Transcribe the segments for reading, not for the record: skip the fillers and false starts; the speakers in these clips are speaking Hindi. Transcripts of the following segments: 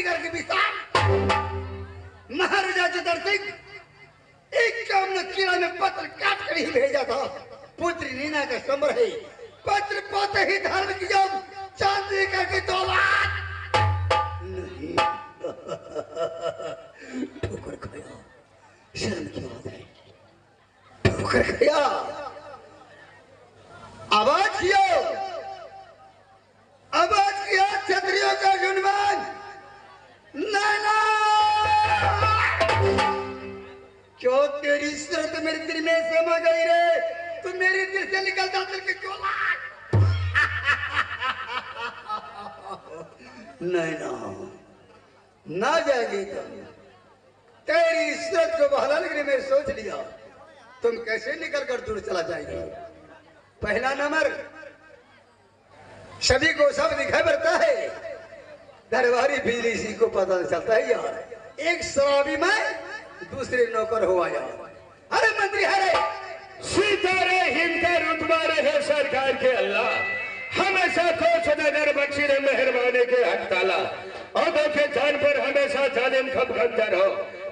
निगर के विशाल महाराजा जतर सिंह एक काम न कीड़ा में पत्र काट कर ही भेजा था। पुत्री नीना का समर है, पत्र पाते ही धर्म की जब चांदी करके दौलत नहीं। ठोकर खाया, शर्म की बात है, ठोकर खाया। आवाज किया, आवाज किया क्षत्रियों का गुणवान। नाना क्यों तेरी शर्त मेरे दिल में समा गई रे? तू मेरे दिल से निकलता दिल के क्यों नहीं ना जाएगी तुम। तेरी शर्त को बहलाने के लिए मैंने सोच लिया, तुम कैसे निकल कर दूर चला जाएगी। पहला नंबर सभी को सब दिखाई पड़ता है, दरबारी बिजली सी को पता चलता है यार। एक शराबी में दूसरे नौकर हुआ यार। अरे मंत्री है रे, सितारे हिंदे रुतबा रहे सरकार के अल्लाह, हमेशा कोच नगर बख्शी रे मेहरबानी के हकताला। और के जान पर हमेशा जालिम खमखंजर हो,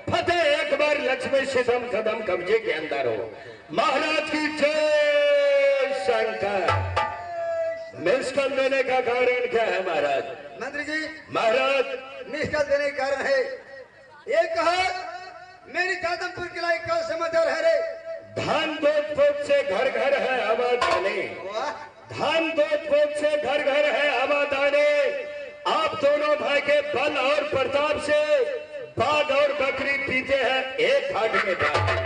फतेह एक बार लक्ष्मी सितम कदम कब्जे के अंदर हो। महाराज की जय शंकर। मिस कॉल देने का कारण क्या है महाराज? मंत्री जी महाराज मिस कॉल देने का कारण है एक कहा मेरी जादमपुर किला का समाचार है रे। धान दोत पोत से घर घर है आबादानी, धान दोत पोत से घर घर है आबादानी। आप दोनों भाई के बल और प्रताप से बाघ और बकरी पीते हैं एक घाट में जाकर।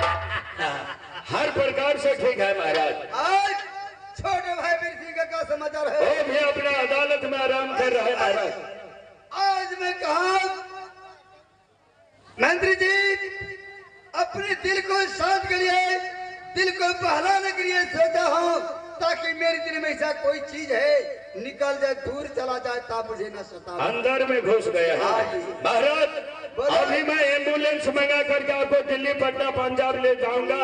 हर प्रकार से ठीक है महाराज। आज छोटे भाई वीर सिंह का समाचार है, वो भी अपना अदालत में आराम कर रहे हैं महाराज। आज मैं कहा मंत्री जी अपने दिल को शांत के लिए, दिल को बहलाने के लिए सोचा हूँ, ताकि मेरे दिल में ऐसा कोई चीज है निकल जाए, दूर चला जाए, तब मुझे न सता। अंदर में घुस गया महाराज। अभी मैं एम्बुलेंस मंगा करके आपको दिल्ली पटना पंजाब ले जाऊंगा,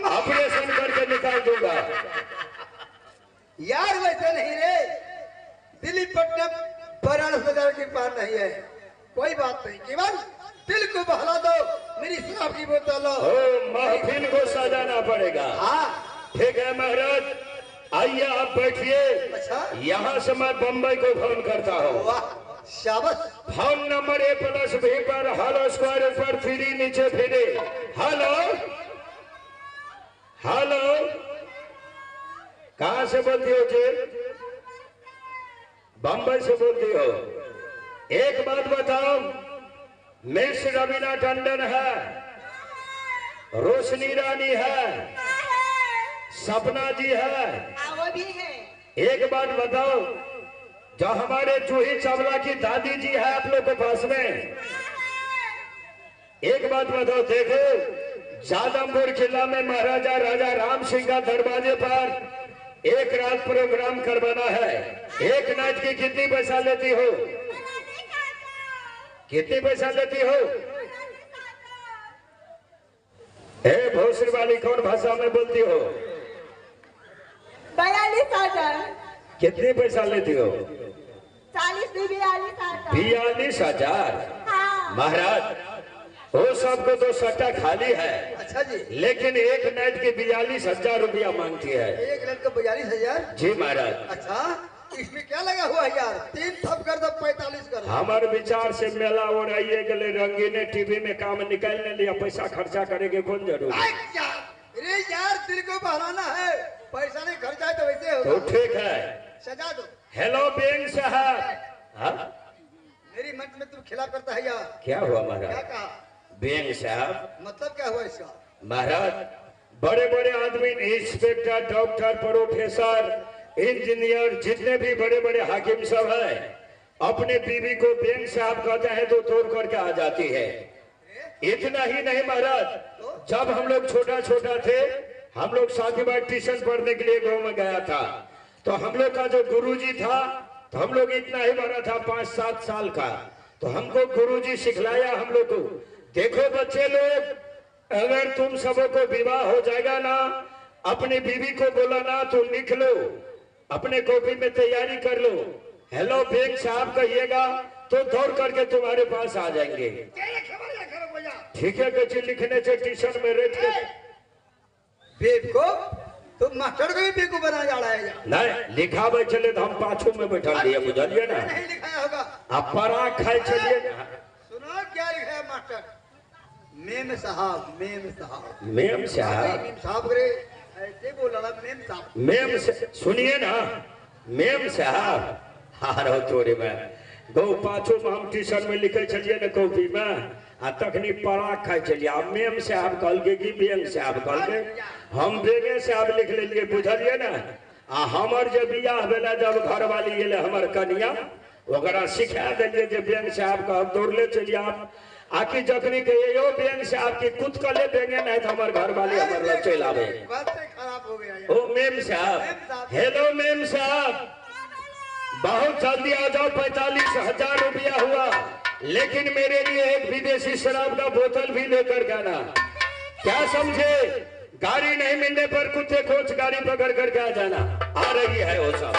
ऑपरेशन करके निकाल दूंगा। यार वैसे नहीं रे, दिल्ली पटना 12,000 के पार नहीं है, कोई बात नहीं, केवल दिल को बहला दो, मेरी शराब की बोतल लो। महफिल को सजाना पड़ेगा। हाँ ठीक है महाराज, आइए आप बैठिए। अच्छा यहाँ से मैं बम्बई को फोन करता हूँ। वाह शाबाश। फोन नंबर A+B पर हेलो स्क्वायर पर 3 नीचे फिरे। हेलो हेलो, कहाँ से बोलती हो जी? बम्बई से बोलती हो। एक बात बताओ, मिस रवीना टंडन है, रोशनी रानी है, सपना जी है, वो भी है। एक बात बताओ, जो हमारे जूही चावला की दादी जी है आप लोग के पास में, एक बात बताओ, देखो जादमपुर किला में महाराजा राजा राम सिंह का दरवाजे पर एक रात प्रोग्राम करवाना है। एक नाइट की कितनी पैसा लेती हो? कितनी पैसा लेती हो? ए भोसरी वाली कौन भाषा में बोलती हो? 42,000। कितनी पैसा लेती हो? 42,000। 42,000। हाँ। महाराज वो सबको तो सट्टा खाली है। अच्छा जी, लेकिन एक नाइट की 42,000 रुपया मांगती है। एक नाइट का 42,000? जी महाराज। अच्छा इसमें क्या लगा हुआ है यार? 3 थप कर दो, 45 कर दो। हमारे विचार से मेला हो रही है, रंगीने टीवी में काम निकालने लिया, पैसा खर्चा करेंगे कौन जरूर? अरे यार दिल को बहलाना है, पैसा नहीं खर्चा तो वैसे होगा। तो ठीक है, सजा दो। हेलो बैंक साहब। हाँ? मेरी मंच में तुम खिलाफ करता है यार। क्या हुआ क्या महाराज? कहा? बैंक साहब मतलब क्या हुआ इसका? महाराज, बड़े बड़े आदमी, इंस्पेक्टर, डॉक्टर, प्रोफेसर, इंजीनियर, जितने भी बड़े बड़े हाकिम सब है, अपने बीवी को बैंक साहब कहते हैं तो तोड़ करके आ जाती है। इतना ही नहीं महाराज, जब हम लोग छोटा छोटा थे, हम लोग साथ बार ट्यूशन पढ़ने के लिए गांव में गया था, तो हम लोग का जो गुरुजी था, तो हम लोग इतना ही बड़ा था, 5-7 साल का, तो हमको गुरुजी सिखलाया हम लोग को, देखो बच्चे लोग, अगर तुम सबों को विवाह हो जाएगा ना, अपनी बीवी को बोला ना तो लिख लो, अपने कॉपी में तैयारी कर लो, हेलो बैंक साहब कहिएगा, तो दौड़ करके तुम्हारे पास आ जाएंगे। तेरे खबरिया खराब हो जा। ठीक है कच्ची लिखने से ट्यूशन में रेट के बेवकूफ, तुम मास्टर को ही बेवकूफ बना जा रहा है। नहीं लिखा हुआ चले तो हम पाछू में बैठा दिए, बुझलिए ना। नहीं लिखाया होगा। अब पराग खाए चलिए ना। सुनो क्या लिखा है मास्टर? मेम साहब, मेम साहब, मेम साहब, मेम साहब रे ऐसे बोला ना, मेम साहब। मेम से सुनिए ना, मेम साहब हारो तोरे में गो पाछू में हम ट्यूशन में लिखे चलिए ना कॉपी में आ तखनी पराग खाए चलिए। अब मेम साहब कहल के कि बेंग साहब कहल के, हम बेगे साहब लिख लेलिए, बुझलिए ना। आ हमर जे बियाह भेला जब घरवाली गेले हमर कन्या, ओकरा सिखा देलिए जे बेंग साहब का दौड़ले चलिए आप। आकि जखनी कहिए यो बेंग साहब की कुछ कले बेंगे नहीं तो हमार घरवाली हमर लग चल आवे। बात से खराब हो गया यार। ओ मेम साहब, हेलो मेम साहब, बहुत जल्दी आ जाओ, 45,000 रुपया हुआ, लेकिन मेरे लिए एक विदेशी शराब का बोतल भी लेकर के आना। क्या समझे? गाड़ी नहीं मिलने पर कुत्ते खोज गाड़ी पकड़ करके आ जाना। आ रही है वो सब।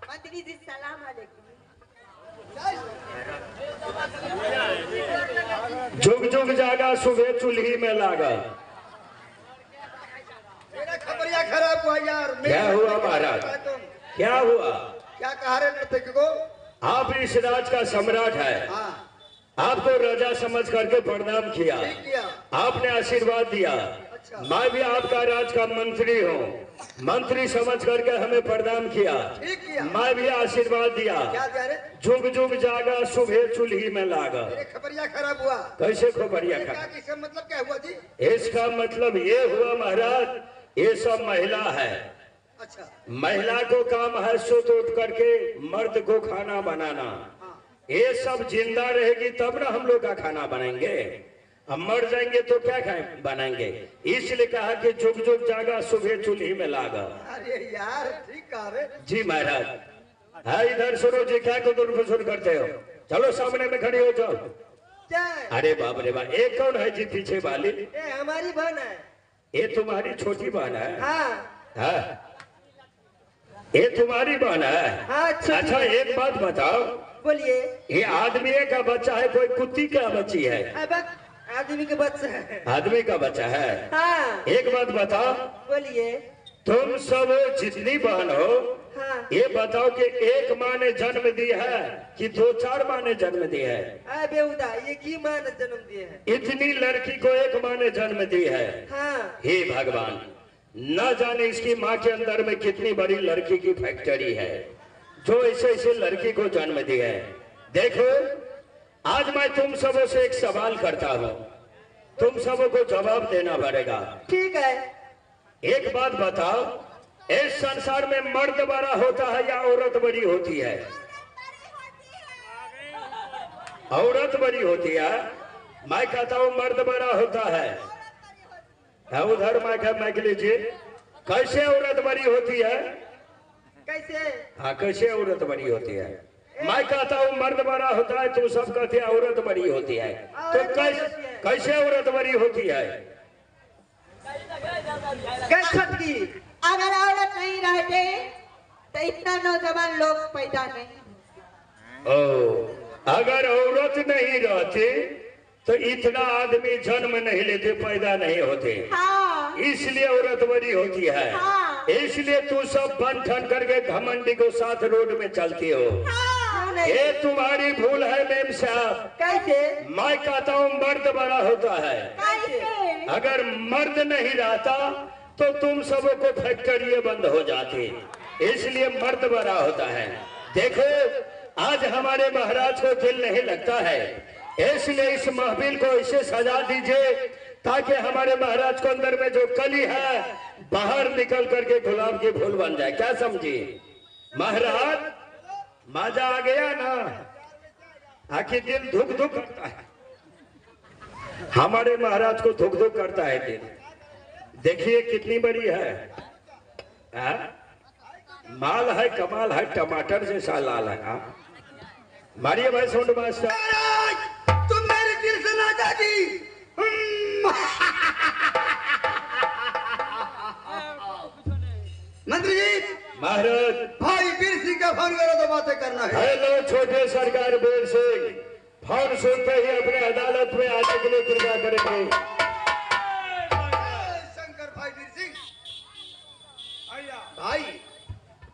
मंत्री जी सलाम अलैकुम। जुग जुग जागा सुबह चूल्ही में लागा। मेरा खबरिया खराब हुआ यार। क्या हुआ महाराज? क्या हुआ? क्या कहा रे नर्तकी को? आप इस राज का सम्राट है, हाँ आपको राजा समझ करके प्रणाम किया, ठीक किया। आपने आशीर्वाद दिया। अच्छा। मैं भी आपका राज का मंत्री हूँ, मंत्री समझ करके हमें प्रणाम किया, ठीक किया। मैं भी आशीर्वाद दिया। क्या दिया रे? जुग जुग जागा सुबह चूल्ही में लागा। मेरे खबरिया खराब हुआ। कैसे खोपरिया क्या खा? किसका मतलब क्या हुआ जी? इसका मतलब ये हुआ महाराज, ये सब महिला है। अच्छा महिला को काम है सुत उठ करके मर्द को खाना बनाना। हाँ। ये सब जिंदा रहेगी तब ना हम लोग का खाना बनाएंगे, हम मर जाएंगे तो क्या खाए बनाएंगे। इसलिए कहा कि जुग जुग जागा सुबह चूल्ही में लागा। अरे यार ठीक कहा रे। जी महाराज। हाँ इधर सुनो जी, क्या को दुर्फसुर करते हो? चलो सामने में खड़ी हो जाओ। क्या है? अरे बाप रे बाप, एक कौन है जी पीछे वाली? ये हमारी बहन है। ये तुम्हारी छोटी बहन है? हाँ हाँ ये तुम्हारी बहन है? हाँ छोटी अच्छा बहन। एक बात बताओ, बोलिए। ये आदमी का बच्चा है कोई कुत्ती का बच्ची है? अब आदमी के बच्चे है। आदमी का बच्चा है। हाँ एक बात बताओ, बोलिए। तुम सब जितनी बहन हो, हाँ ये बताओ कि एक माँ ने जन्म दी है कि 2-4 माँ ने जन्म दी है? बेहुदा ये की माँ ने जन्म दिए है? इतनी लड़की को एक माँ ने जन्म दी है। हाँ हे भगवान, न जाने इसकी माँ के अंदर में कितनी बड़ी लड़की की फैक्ट्री है जो ऐसे ऐसे लड़की को जन्म दी है। देखो आज मैं तुम सबों से एक सवाल करता हूँ, तुम सबों को जवाब देना पड़ेगा। ठीक है। एक बात बताओ, इस संसार में मर्द बड़ा होता है या औरत बड़ी होती है? औरत बड़ी होती है। मैं कहता हूँ मर्द बड़ा होता है। उधर माइक लीजिए। कैसे औरत बड़ी होती है? कैसे? हाँ कैसे औरत बड़ी होती है? मैं कहता हूँ मर्द बड़ा होता है, तुम सब कहते हैं औरत बड़ी होती है। तो कैसे औरत बड़ी होती है? छटकी। अगर औरत नहीं रहते तो इतना नौजवान लोग पैदा नहीं। ओ, अगर औरत नहीं रहती तो इतना आदमी जन्म नहीं लेते, पैदा नहीं होते। हाँ इसलिए औरत बड़ी होती है। हाँ। इसलिए तू सब बन ठन करके घमंडी को साथ रोड में चलती हो। हाँ। ये तुम्हारी भूल है मेम साहब। कैसे? मैं कहता हूँ मर्द बड़ा होता है। कैसे? अगर मर्द नहीं रहता तो तुम सबों को फैक्ट्री बंद हो जाती, इसलिए मर्द बड़ा होता है। देखो आज हमारे महाराज को दिल नहीं लगता है, इसलिए इस महफिल को ऐसे सजा दीजिए ताकि हमारे महाराज को अंदर में जो कली है बाहर निकल करके गुलाब की फूल बन जाए। क्या समझी महाराज? मजा आ गया ना? आखिर दिल धुक धुक करता है, हमारे महाराज को धुक धुक करता है दिल। देखिए कितनी बड़ी है, माल है, कमाल है, टमाटर जैसा लाल है। मारिए भाई साउंड मास्टर। तुम मेरे दिल से ना जाती। बताना है। हेलो छोटे सरकार बीर सिंह, फोन सुनते ही अपने अदालत में आने के लिए कृपा करेंगे। शंकर भाई वीर सिंह भैया भाई,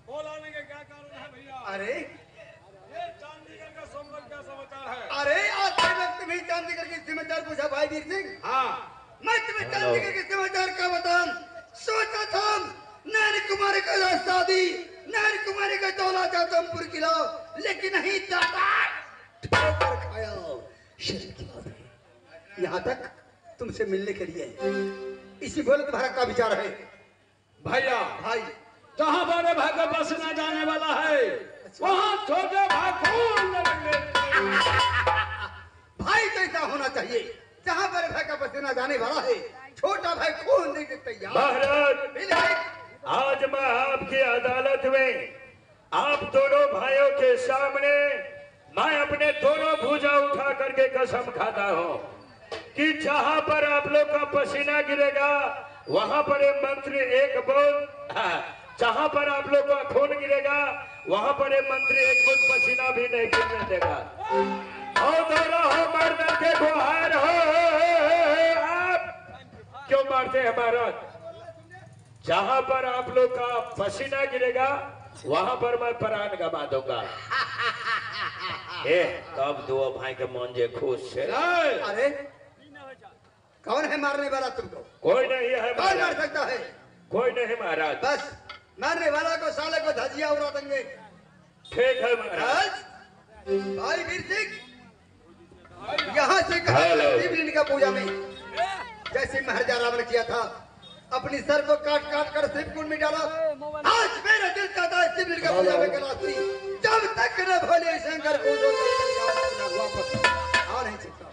बोल आने के क्या कारण है भैया? अरे ये चांदीगढ़ का सोमवार क्या समाचार है? अरे आज के वक्त भी चंडीगढ़ के समाचार पूछा भाई वीर सिंह। हाँ मैं तुम्हें चंडीगढ़ के समाचार का बताऊं। सोचा था नैन कुमारी का रास्ता दी, नैन कुमारी का दौला जातमपुर किला, लेकिन नहीं दादा ठोकर खाया शरीर की बात है। यहाँ तक तुमसे मिलने के लिए इसी बोले तुम्हारा क्या विचार है भैया, भाई? जहाँ बड़े भाई का पसीना जाने वाला है वहाँ छोटे भाई खून लगेंगे। भाई तो ऐसा होना चाहिए, जहाँ बड़े भाई का पसीना जाने वाला है छोटा भाई खून नहीं देते तैयार। महाराज, आज मैं आपकी अदालत में आप दोनों भाइयों के सामने मैं अपने दोनों भुजा उठा करके कसम खाता हूँ कि जहाँ पर आप लोग का पसीना गिरेगा वहाँ पर एक मंत्री एक बूंद, जहाँ पर आप लोग का खून गिरेगा वहाँ पर एक मंत्री एक बूंद पसीना भी नहीं गिरने देगा। और दोनों हो मर्द के गुहार हो, आप क्यों मारते हैं महाराज? जहाँ पर आप लोग का पसीना गिरेगा वहाँ पर मैं प्राण गवा दूंगा। तब दो भाई के मन जे खुश से। अरे कौन है मारने वाला तुमको? कोई नहीं है कौन मार महाराज, सकता है? कोई नहीं महाराज। बस मारने वाला को साले को धजिया उड़ा देंगे। ठीक है महाराज। भाई वीर सिंह, यहाँ से कहा हेलो। शिवलिंग का पूजा में जैसे महाराजा रावण किया था, अपनी सर को काट काट कर शिव कुंड में डाला। आज मेरा दिल चाहता है शिवलिंग का पूजा में कराती, जब तक न भोले शंकर को वापस आ नहीं सकता।